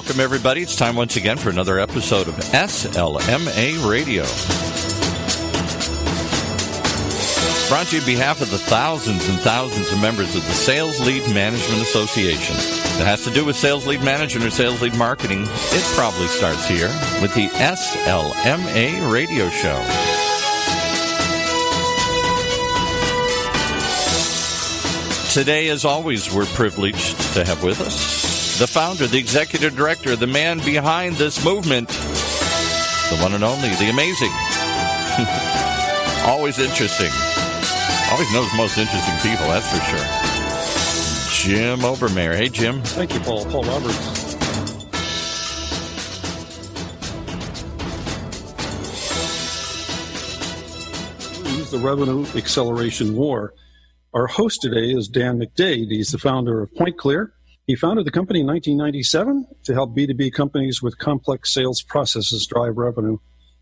Welcome, everybody. It's time once again for another episode of SLMA Radio. Brought to you on behalf of the thousands and thousands of members of the Sales Lead Management Association. That has to do with sales lead management or sales lead marketing. It probably starts here with the SLMA Radio Show. Today, as always, we're privileged to have with us the founder, the executive director, the man behind this movement, the one and only, the amazing, always interesting, always knows most interesting people, that's for sure, Jim Obermayer. Hey, Jim. Thank you, Paul. Paul Roberts. The Revenue Acceleration War. Our host today is Dan McDade. He's the founder of PointClear. He founded the company in 1997 to help B2B companies with complex sales processes drive revenue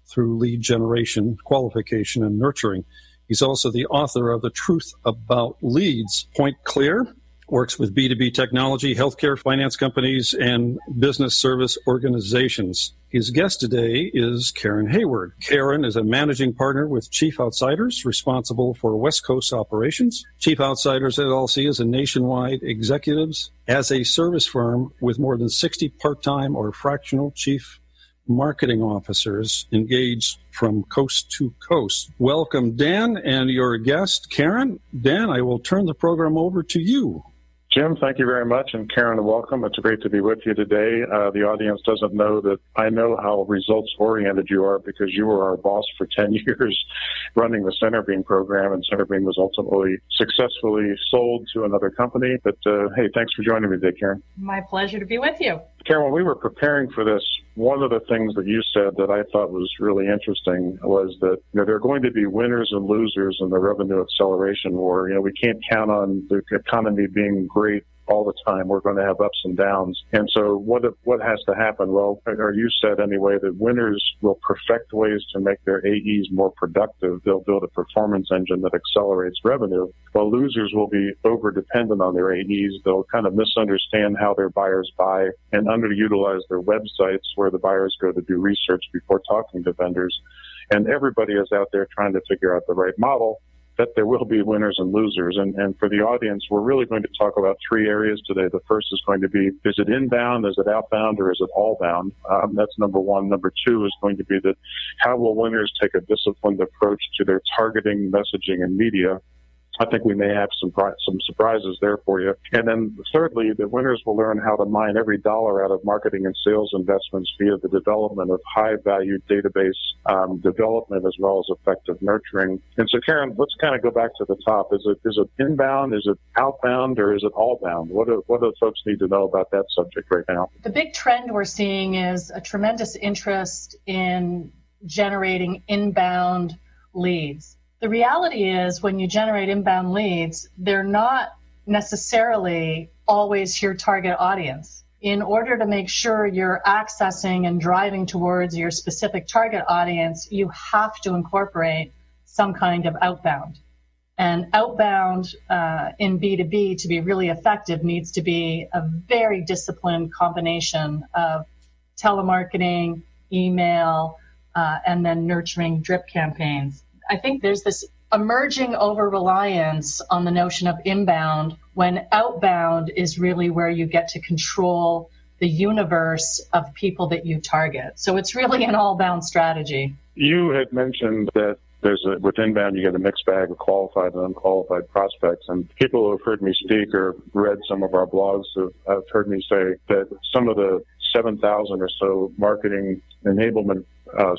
through lead generation, qualification, and nurturing. He's also the author of The Truth About Leads. PointClear works with B2B technology, healthcare, finance companies, and business service organizations. His guest today is Karen Hayward. Karen is a managing partner with Chief Outsiders, responsible for West Coast operations. Chief Outsiders LLC is a nationwide executives as a service firm with more than 60 part-time or fractional chief marketing officers engaged from coast to coast. Welcome, Dan, and your guest, Karen. Dan, I will turn the program over to you. Jim, thank you very much, and Karen, welcome. It's great to be with you today. The audience doesn't know that I know how results-oriented you are because you were our boss for 10 years running the CenterBeam program, and CenterBeam was ultimately successfully sold to another company. But, hey, thanks for joining me today, Karen. My pleasure to be with you. Karen, when we were preparing for this, one of the things that you said that I thought was really interesting was that there are going to be winners and losers in the revenue acceleration war. We can't count on the economy being great all the time. We're going to have ups and downs. And so what has to happen? Well, or you said anyway, that winners will perfect ways to make their AEs more productive. They'll build a performance engine that accelerates revenue, while losers will be over-dependent on their AEs. They'll kind of misunderstand how their buyers buy and underutilize their websites where the buyers go to do research before talking to vendors. And everybody is out there trying to figure out the right model. That there will be winners and losers. And for the audience, we're really going to talk about three areas today. The first is going to be, is it inbound, is it outbound, or is it all bound? That's number one. Number two is going to be that how will winners take a disciplined approach to their targeting, messaging, and media? I think we may have some surprises there for you. And then thirdly, the winners will learn how to mine every dollar out of marketing and sales investments via the development of high-value database development as well as effective nurturing. And so, Karen, let's kind of go back to the top. Is it inbound, is it outbound, or is it all bound? What do folks need to know about that subject right now? The big trend we're seeing is a tremendous interest in generating inbound leads. The reality is when you generate inbound leads, they're not necessarily always your target audience. In order to make sure you're accessing and driving towards your specific target audience, you have to incorporate some kind of outbound. And outbound in B2B to be really effective needs to be a very disciplined combination of telemarketing, email, and then nurturing drip campaigns. I think there's this emerging over-reliance on the notion of inbound when outbound is really where you get to control the universe of people that you target. So it's really an all-bound strategy. You had mentioned that with inbound, you get a mixed bag of qualified and unqualified prospects. And people who have heard me speak or read some of our blogs have heard me say that some of the 7,000 or so marketing enablement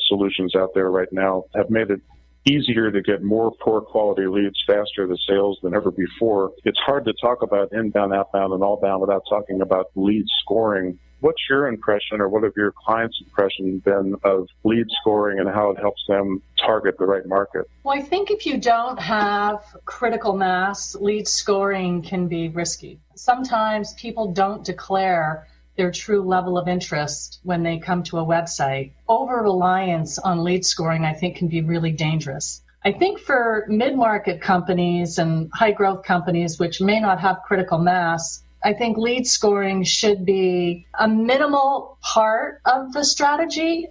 solutions out there right now have made it easier to get more poor quality leads faster to sales than ever before. It's hard to talk about inbound, outbound, and all bound without talking about lead scoring. What's your impression, or what have your clients' impression been of lead scoring and how it helps them target the right market? Well, I think if you don't have critical mass, lead scoring can be risky. Sometimes people don't declare their true level of interest when they come to a website. Over-reliance on lead scoring, I think, can be really dangerous. I think for mid-market companies and high-growth companies, which may not have critical mass, I think lead scoring should be a minimal part of the strategy,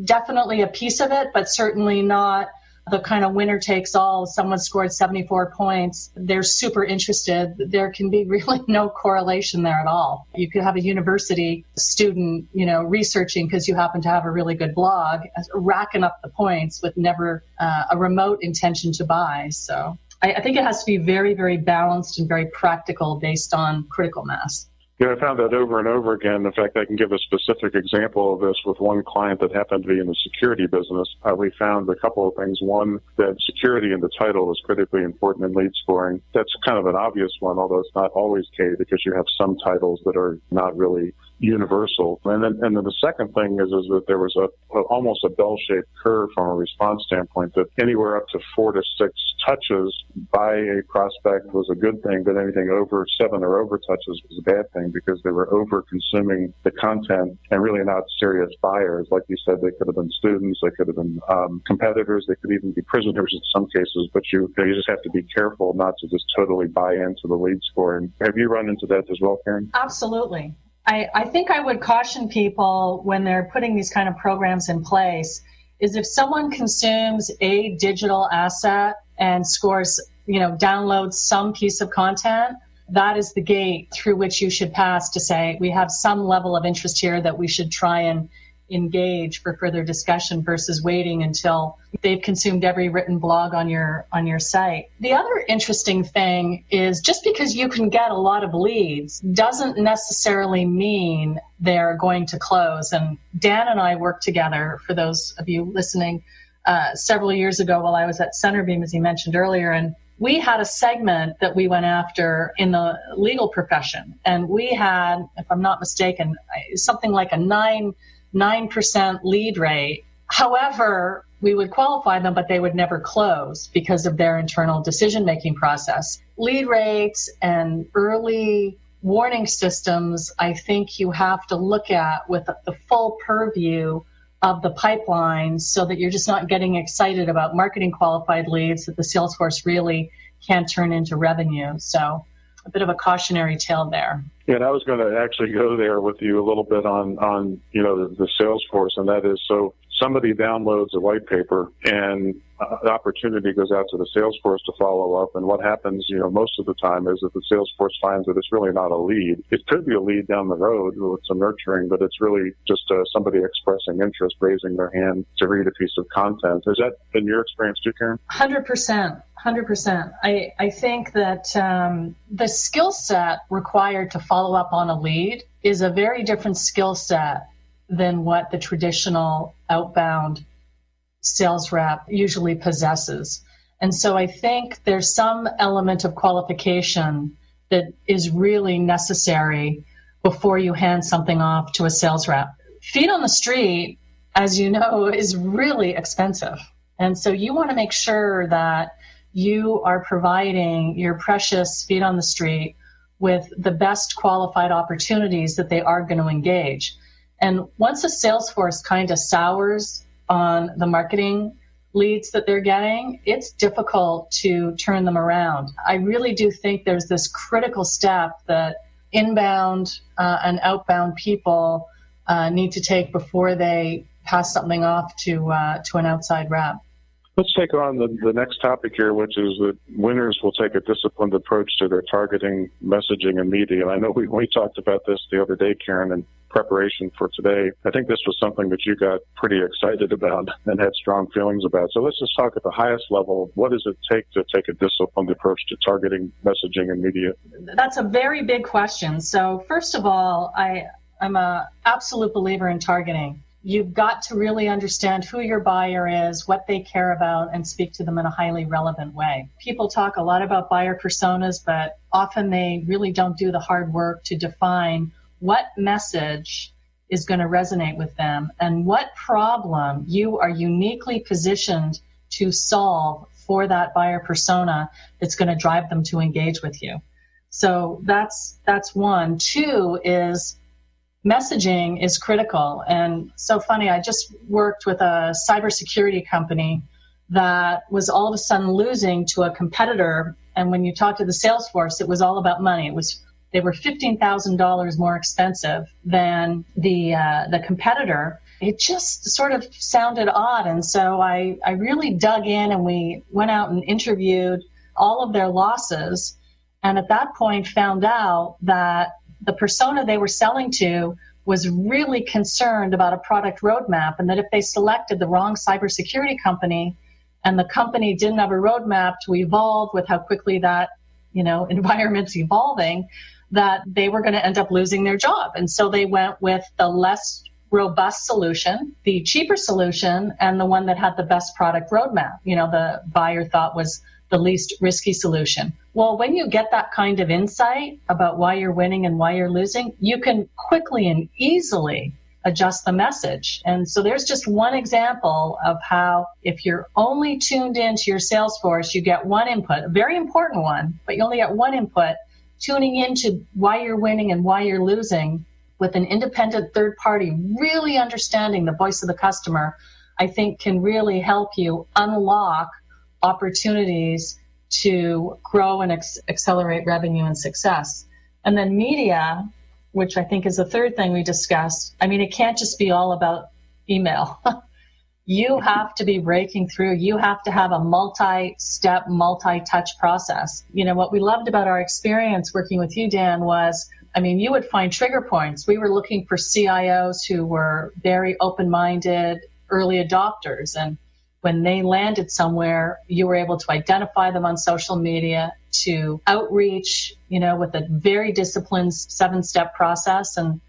definitely a piece of it, but certainly not the kind of winner takes all. Someone scored 74 points. They're super interested. There can be really no correlation there at all. You could have a university student, researching because you happen to have a really good blog, racking up the points with never a remote intention to buy. So I think it has to be very, very balanced and very practical based on critical mass. Yeah, I found that over and over again. In fact, I can give a specific example of this with one client that happened to be in the security business. We found a couple of things. One, that security in the title is critically important in lead scoring. That's kind of an obvious one, although it's not always the case because you have some titles that are not really universal. And then the second thing is that there was almost a bell-shaped curve from a response standpoint, that anywhere up to 4 to 6 touches by a prospect was a good thing, but anything over 7 or over touches was a bad thing because they were over-consuming the content and really not serious buyers. Like you said, they could have been students, they could have been competitors, they could even be prisoners in some cases, but you just have to be careful not to just totally buy into the lead scoring. Have you run into that as well, Karen? Absolutely. I think I would caution people when they're putting these kind of programs in place is if someone consumes a digital asset and scores, downloads some piece of content, that is the gate through which you should pass to say, we have some level of interest here that we should try and engage for further discussion versus waiting until they've consumed every written blog on your site. The other interesting thing is just because you can get a lot of leads doesn't necessarily mean they're going to close. And Dan and I worked together, for those of you listening, several years ago while I was at CenterBeam, as he mentioned earlier, and we had a segment that we went after in the legal profession. And we had, if I'm not mistaken, something like a 9% lead rate. However, we would qualify them, but they would never close because of their internal decision-making process. Lead rates and early warning systems, I think you have to look at with the full purview of the pipeline so that you're just not getting excited about marketing qualified leads that the sales force really can't turn into revenue. So a bit of a cautionary tale there. Yeah, and I was going to actually go there with you a little bit on the sales force, and that is, so somebody downloads a white paper and the opportunity goes out to the sales force to follow up, and what happens, most of the time is that the sales force finds that it's really not a lead. It could be a lead down the road with some nurturing, but it's really just somebody expressing interest, raising their hand to read a piece of content. Has that been your experience too, Karen? 100%. I think that the skill set required to follow up on a lead is a very different skill set than what the traditional outbound sales rep usually possesses. And so I think there's some element of qualification that is really necessary before you hand something off to a sales rep. Feet on the street, as you know, is really expensive. And so you want to make sure that you are providing your precious feet on the street with the best qualified opportunities that they are going to engage. And once a sales force kind of sours on the marketing leads that they're getting, it's difficult to turn them around. I really do think there's this critical step that inbound and outbound people need to take before they pass something off to an outside rep. Let's take on the next topic here, which is that winners will take a disciplined approach to their targeting, messaging, and media. And I know we talked about this the other day, Karen, in preparation for today. I think this was something that you got pretty excited about and had strong feelings about. So let's just talk at the highest level. What does it take to take a disciplined approach to targeting, messaging, and media? That's a very big question. So first of all, I'm an absolute believer in targeting. You've got to really understand who your buyer is, what they care about, and speak to them in a highly relevant way. People talk a lot about buyer personas, but often they really don't do the hard work to define what message is going to resonate with them and what problem you are uniquely positioned to solve for that buyer persona that's going to drive them to engage with you. So that's one. Two is messaging is critical. And so funny, I just worked with a cybersecurity company that was all of a sudden losing to a competitor. And when you talk to the sales force, it was all about money. It was they were $15,000 more expensive than the competitor. It just sort of sounded odd. And so I really dug in, and we went out and interviewed all of their losses. And at that point found out that the persona they were selling to was really concerned about a product roadmap, and that if they selected the wrong cybersecurity company and the company didn't have a roadmap to evolve with how quickly that, environment's evolving, that they were going to end up losing their job. And so they went with the less robust solution, the cheaper solution, and the one that had the best product roadmap. The buyer thought was the least risky solution. Well, when you get that kind of insight about why you're winning and why you're losing, you can quickly and easily adjust the message. And so there's just one example of how, if you're only tuned into your sales force, you get one input, a very important one, but you only get one input. Tuning into why you're winning and why you're losing with an independent third party, really understanding the voice of the customer, I think can really help you unlock opportunities to grow and accelerate revenue and success. And then media, which I think is the third thing we discussed. I mean, it can't just be all about email. You have to be breaking through. You have to have a multi-step, multi-touch process. What we loved about our experience working with you, Dan, was, you would find trigger points. We were looking for CIOs who were very open-minded, early adopters. And when they landed somewhere, you were able to identify them on social media, to outreach, with a very disciplined 7-step process, and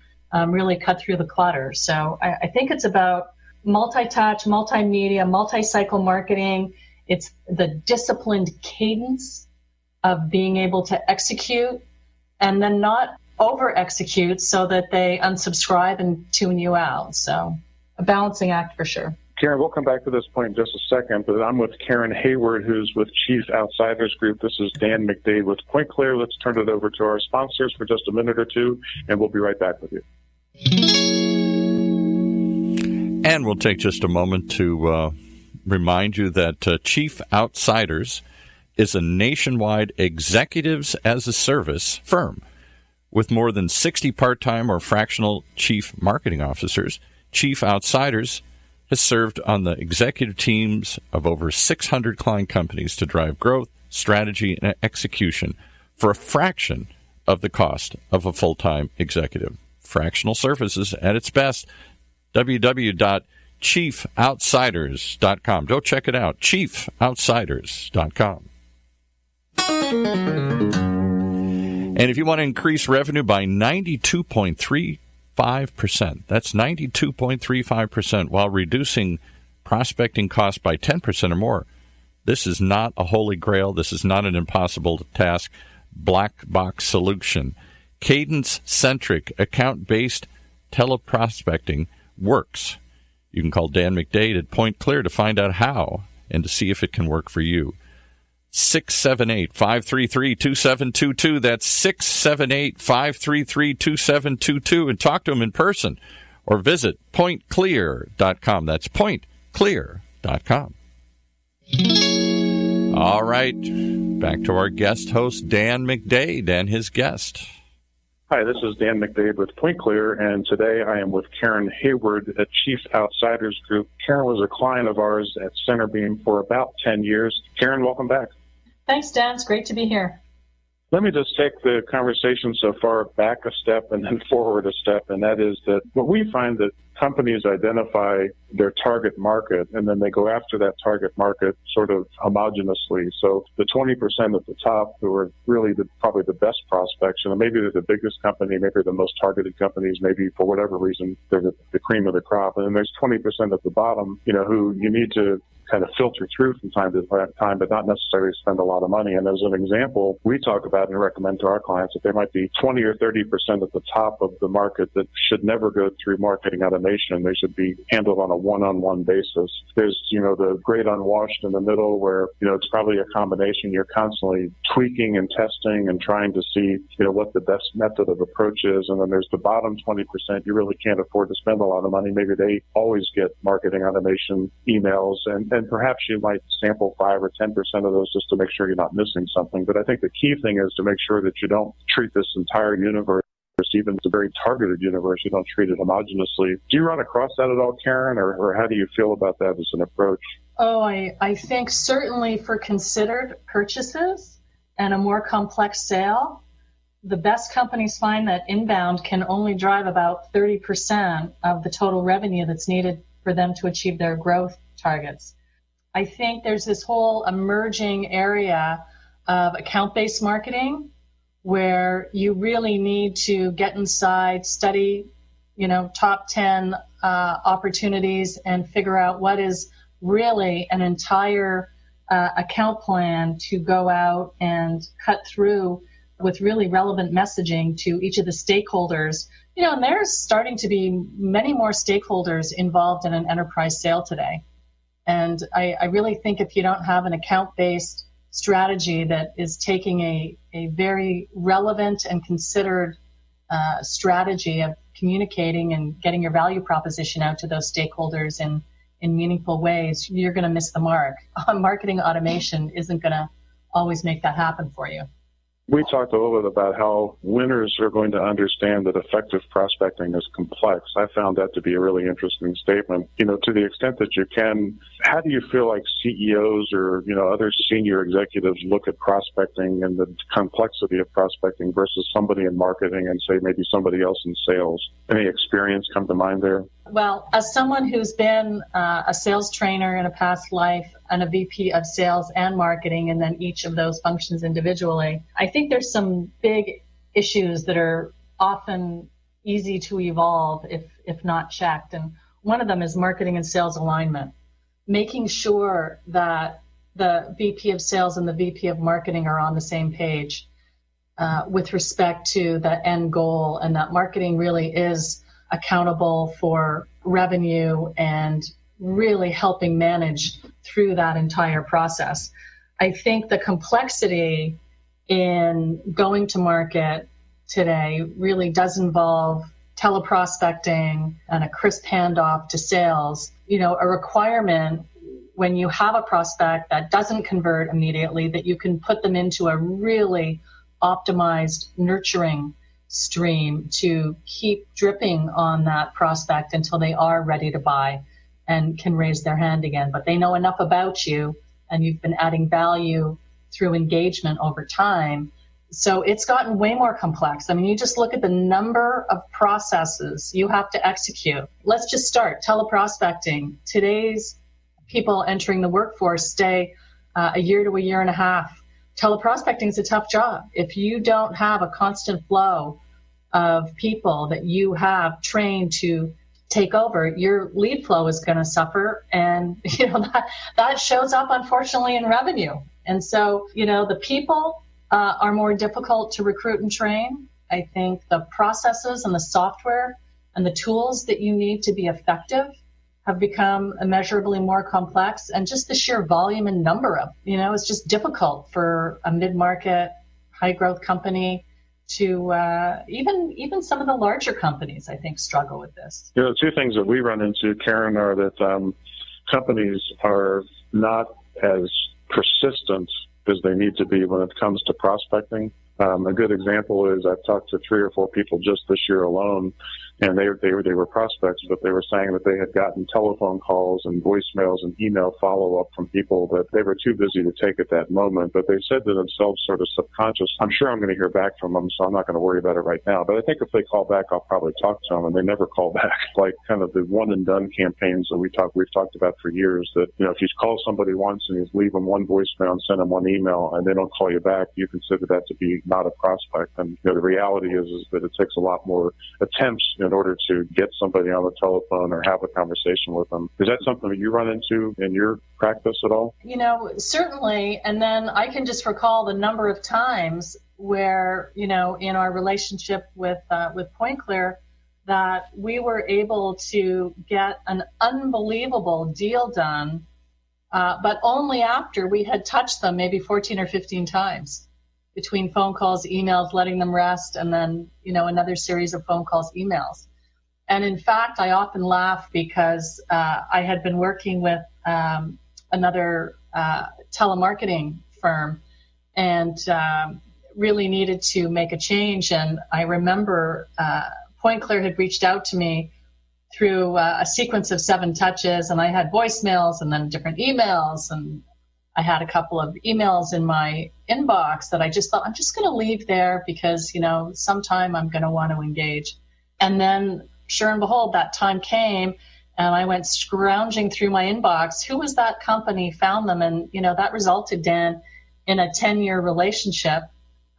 really cut through the clutter. So I think it's about multi-touch, multimedia, multi-cycle marketing. It's the disciplined cadence of being able to execute and then not over-execute so that they unsubscribe and tune you out. So a balancing act for sure. Karen, we'll come back to this point in just a second, but I'm with Karen Hayward, who's with Chief Outsiders Group. This is Dan McDade with PointClear. Let's turn it over to our sponsors for just a minute or two, and we'll be right back with you. And we'll take just a moment to remind you that Chief Outsiders is a nationwide executives as a service firm with more than 60 part-time or fractional chief marketing officers. Chief Outsiders has served on the executive teams of over 600 client companies to drive growth, strategy, and execution for a fraction of the cost of a full-time executive. Fractional services at its best. www.chiefoutsiders.com. Go check it out. chiefoutsiders.com. And if you want to increase revenue by 92.35%, that's 92.35%, while reducing prospecting costs by 10% or more, this is not a holy grail. This is not an impossible task. Black box solution. Cadence-centric, account-based teleprospecting works. You can call Dan McDade at PointClear to find out how and to see if it can work for you. 678-533-2722. That's 678-533-2722. And talk to him in person or visit PointClear.com. That's PointClear.com. All right. Back to our guest host, Dan McDade, and his guest. Hi, this is Dan McDade with PointClear, and today I am with Karen Hayward at Chief Outsiders Group. Karen was a client of ours at CenterBeam for about 10 years. Karen, welcome back. Thanks, Dan. It's great to be here. Let me just take the conversation so far back a step and then forward a step, and that is that what we find that companies identify their target market, and then they go after that target market sort of homogenously. So the 20% at the top who are really probably the best prospects, and maybe they're the biggest company, maybe they're the most targeted companies, maybe for whatever reason they're the cream of the crop. And then there's 20% at the bottom, who you need to kind of filter through from time to time, but not necessarily spend a lot of money. And as an example, we talk about and recommend to our clients that there might be 20 or 30% at the top of the market that should never go through marketing automation. They should be handled on a one-on-one basis. There's, the great unwashed in the middle where, it's probably a combination. You're constantly tweaking and testing and trying to see, what the best method of approach is. And then there's the bottom 20%. You really can't afford to spend a lot of money. Maybe they always get marketing automation emails. And then perhaps you might sample 5 or 10% of those just to make sure you're not missing something. But I think the key thing is to make sure that you don't treat this entire universe, even the very targeted universe, you don't treat it homogenously. Do you run across that at all, Karen, or how do you feel about that as an approach? Oh, I think certainly for considered purchases and a more complex sale, the best companies find that inbound can only drive about 30% of the total revenue that's needed for them to achieve their growth targets. I think there's this whole emerging area of account-based marketing where you really need to get inside, study, top 10 opportunities and figure out what is really an entire account plan to go out and cut through with really relevant messaging to each of the stakeholders. And there's starting to be many more stakeholders involved in an enterprise sale today. And I really think if you don't have an account-based strategy that is taking a very relevant and considered strategy of communicating and getting your value proposition out to those stakeholders in meaningful ways, you're going to miss the mark. Marketing automation isn't going to always make that happen for you. We talked a little bit about how winners are going to understand that effective prospecting is complex. I found that to be a really interesting statement. To the extent that you can, how do you feel like CEOs or, other senior executives look at prospecting and the complexity of prospecting versus somebody in marketing and say maybe somebody else in sales? Any experience come to mind there? Well, as someone who's been a sales trainer in a past life and a VP of sales and marketing, and then each of those functions individually, I think there's some big issues that are often easy to evolve if not checked. And one of them is marketing and sales alignment, making sure that the VP of sales and the VP of marketing are on the same page with respect to the end goal, and that marketing really is accountable for revenue and really helping manage through that entire process. I think the complexity in going to market today really does involve teleprospecting and a crisp handoff to sales. A requirement when you have a prospect that doesn't convert immediately, that you can put them into a really optimized nurturing stream to keep dripping on that prospect until they are ready to buy and can raise their hand again. But they know enough about you and you've been adding value through engagement over time. So it's gotten way more complex. I mean, you just look at the number of processes you have to execute. Let's just start teleprospecting. Today's people entering the workforce stay a year to a year and a half. Teleprospecting is a tough job. If you don't have a constant flow of people that you have trained to take over, your lead flow is going to suffer, and that shows up unfortunately in revenue. And so the people are more difficult to recruit and train. I think the processes and the software and the tools that you need to be effective have become immeasurably more complex, and just the sheer volume and number of, it's just difficult for a mid-market, high-growth company to even some of the larger companies, I think, struggle with this. The two things that we run into, Karen, are that companies are not as persistent as they need to be when it comes to prospecting. A good example is I've talked to 3 or 4 people just this year alone, and they were prospects, but they were saying that they had gotten telephone calls and voicemails and email follow-up from people that they were too busy to take at that moment. But they said to themselves, sort of subconscious, I'm sure I'm going to hear back from them, so I'm not going to worry about it right now. But I think if they call back, I'll probably talk to them, and they never call back. Like kind of the one-and-done campaigns that we've talked about for years, that if you call somebody once and you leave them one voicemail and send them one email and they don't call you back, you consider that to be not a prospect. And the reality is that it takes a lot more attempts in order to get somebody on the telephone or have a conversation with them. Is that something that you run into in your practice at all? Certainly. And then I can just recall the number of times where, in our relationship with PointClear, that we were able to get an unbelievable deal done, but only after we had touched them maybe 14 or 15 times. Between phone calls, emails, letting them rest, and then, another series of phone calls, emails. And in fact, I often laugh because I had been working with a another telemarketing firm and really needed to make a change. And I remember PointClear had reached out to me through a sequence of 7 touches, and I had voicemails and then different emails, and I had a couple of emails in my inbox that I just thought, I'm just going to leave there because, sometime I'm going to want to engage. And then, sure and behold, that time came, and I went scrounging through my inbox. Who was that company? Found them, and, that resulted, Dan, in a 10-year relationship.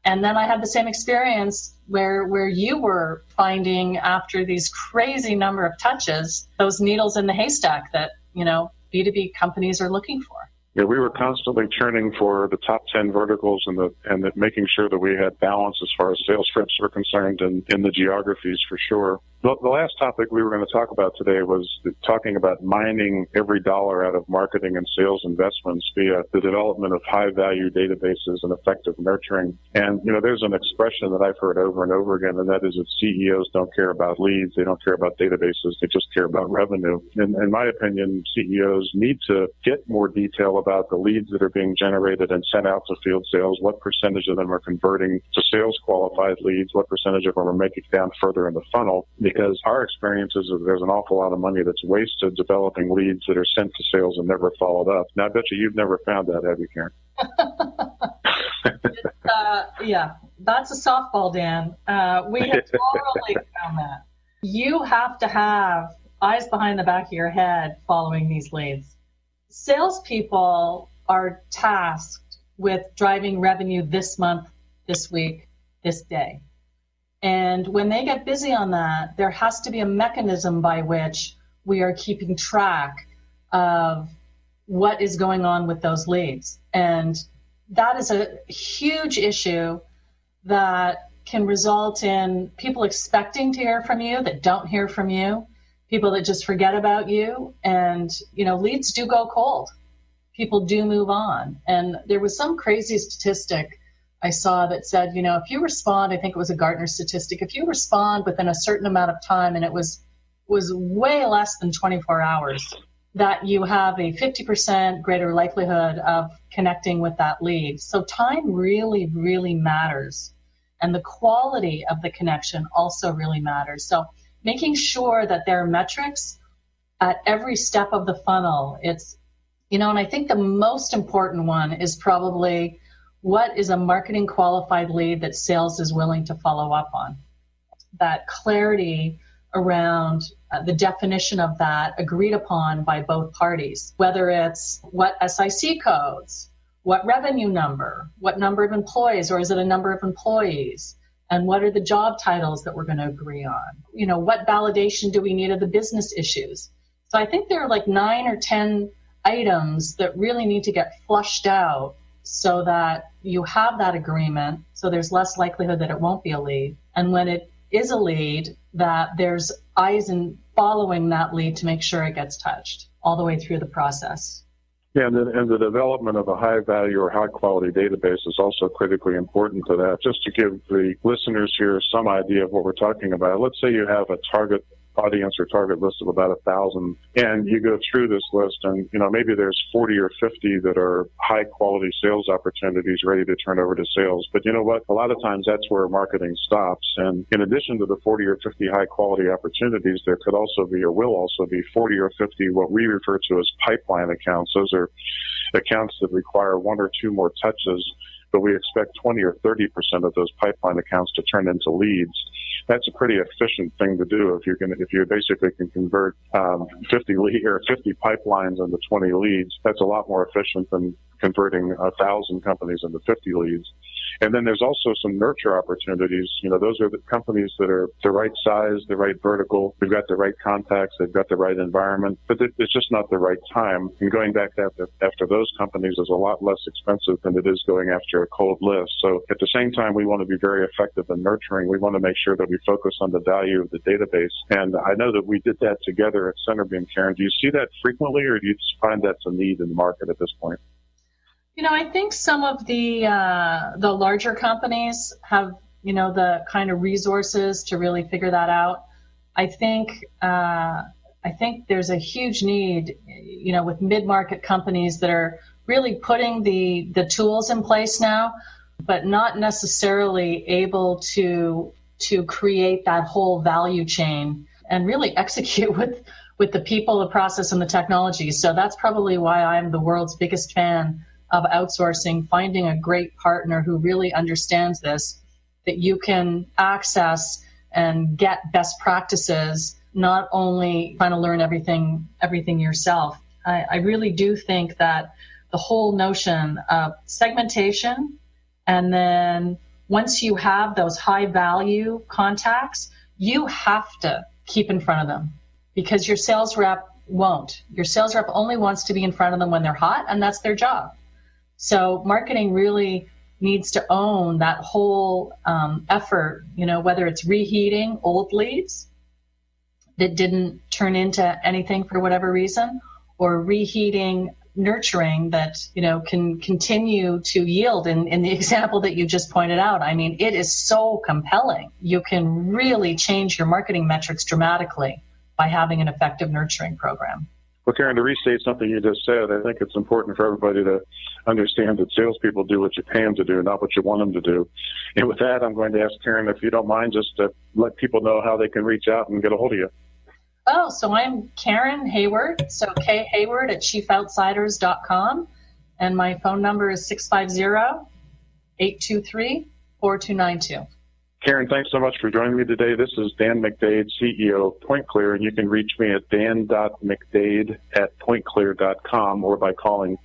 And then I had the same experience where you were finding, after these crazy number of touches, those needles in the haystack that, B2B companies are looking for. Yeah, we were constantly churning for the top 10 verticals and making sure that we had balance as far as sales reps were concerned and in the geographies for sure. The last topic we were going to talk about today was talking about mining every dollar out of marketing and sales investments via the development of high-value databases and effective nurturing. And, there's an expression that I've heard over and over again, and that is that CEOs don't care about leads, they don't care about databases, they just care about revenue. And in my opinion, CEOs need to get more detail about the leads that are being generated and sent out to field sales, what percentage of them are converting to sales qualified leads, what percentage of them are making it down further in the funnel. Because our experience is that there's an awful lot of money that's wasted developing leads that are sent to sales and never followed up. Now, I bet you've never found that, have you, Karen? Yeah, that's a softball, Dan. We have totally found that. You have to have eyes behind the back of your head following these leads. Salespeople are tasked with driving revenue this month, this week, this day. And when they get busy on that, there has to be a mechanism by which we are keeping track of what is going on with those leads. And that is a huge issue that can result in people expecting to hear from you that don't hear from you, people that just forget about you. And, leads do go cold. People do move on. And there was some crazy statistic I saw that said, if you respond, I think it was a Gartner statistic, if you respond within a certain amount of time, and it was way less than 24 hours, that you have a 50% greater likelihood of connecting with that lead. So time really, really matters. And the quality of the connection also really matters. So making sure that there are metrics at every step of the funnel. It's, and I think the most important one is probably, what is a marketing qualified lead that sales is willing to follow up on? That clarity around the definition of that agreed upon by both parties, whether it's what SIC codes, what revenue number, what number of employees, or is it a number of employees? And what are the job titles that we're going to agree on? What validation do we need of the business issues? So I think there are like 9 or 10 items that really need to get flushed out so that you have that agreement, so there's less likelihood that it won't be a lead. And when it is a lead, that there's eyes in following that lead to make sure it gets touched all the way through the process. Yeah, and the development of a high-value or high-quality database is also critically important to that. Just to give the listeners here some idea of what we're talking about, let's say you have a target audience or target list of about 1,000, and you go through this list, and maybe there's 40 or 50 that are high-quality sales opportunities ready to turn over to sales. But you know what? A lot of times that's where marketing stops. And in addition to the 40 or 50 high-quality opportunities, there could also be, or will also be, 40 or 50 what we refer to as pipeline accounts. Those are accounts that require 1 or 2 more touches, but we expect 20 or 30% of those pipeline accounts to turn into leads. That's a pretty efficient thing to do. If you basically can convert 50 pipelines into 20 leads, that's a lot more efficient than converting 1,000 companies into 50 leads. And then there's also some nurture opportunities. Those are the companies that are the right size, the right vertical. They've got the right contacts. They've got the right environment, but it's just not the right time. And going back after those companies is a lot less expensive than it is going after a cold list. So at the same time, we want to be very effective in nurturing. We want to make sure that we focus on the value of the database. And I know that we did that together at CenterBeam, Karen. Do you see that frequently, or do you find that's a need in the market at this point? I think some of the larger companies have, the kind of resources to really figure that out. I think I think there's a huge need, with mid-market companies that are really putting the tools in place now, but not necessarily able to create that whole value chain and really execute with the people, the process, and the technology. So that's probably why I'm the world's biggest fan of outsourcing, finding a great partner who really understands this, that you can access and get best practices, not only trying to learn everything yourself. I really do think that the whole notion of segmentation, and then once you have those high value contacts, you have to keep in front of them, because your sales rep won't. Your sales rep only wants to be in front of them when they're hot, and that's their job. So marketing really needs to own that whole effort, whether it's reheating old leads that didn't turn into anything for whatever reason, or reheating nurturing that, can continue to yield. In the example that you just pointed out, I mean, it is so compelling. You can really change your marketing metrics dramatically by having an effective nurturing program. Well, Karen, to restate something you just said, I think it's important for everybody to understand that salespeople do what you pay them to do, not what you want them to do. And with that, I'm going to ask Karen, if you don't mind, just to let people know how they can reach out and get a hold of you. Oh, so I'm Karen Hayward, so khayward@chiefoutsiders.com, and my phone number is 650-823-4292. Karen, thanks so much for joining me today. This is Dan McDade, CEO of PointClear, and you can reach me at dan.mcdade@pointclear.com or by calling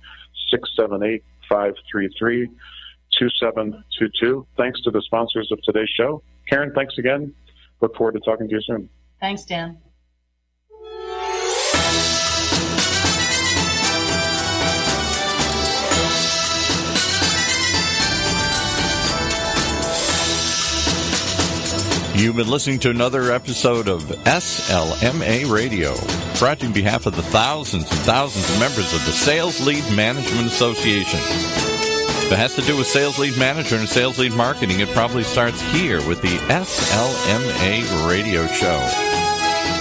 678-533-2722. Thanks to the sponsors of today's show. Karen, thanks again. Look forward to talking to you soon. Thanks, Dan. You've been listening to another episode of SLMA Radio, brought to you on behalf of the thousands and thousands of members of the Sales Lead Management Association. If it has to do with sales lead management and sales lead marketing, it probably starts here with the SLMA Radio Show,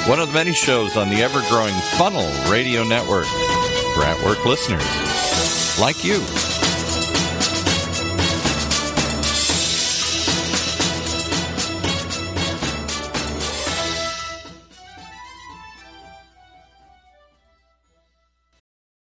one of the many shows on the ever-growing Funnel Radio Network for at-work listeners like you.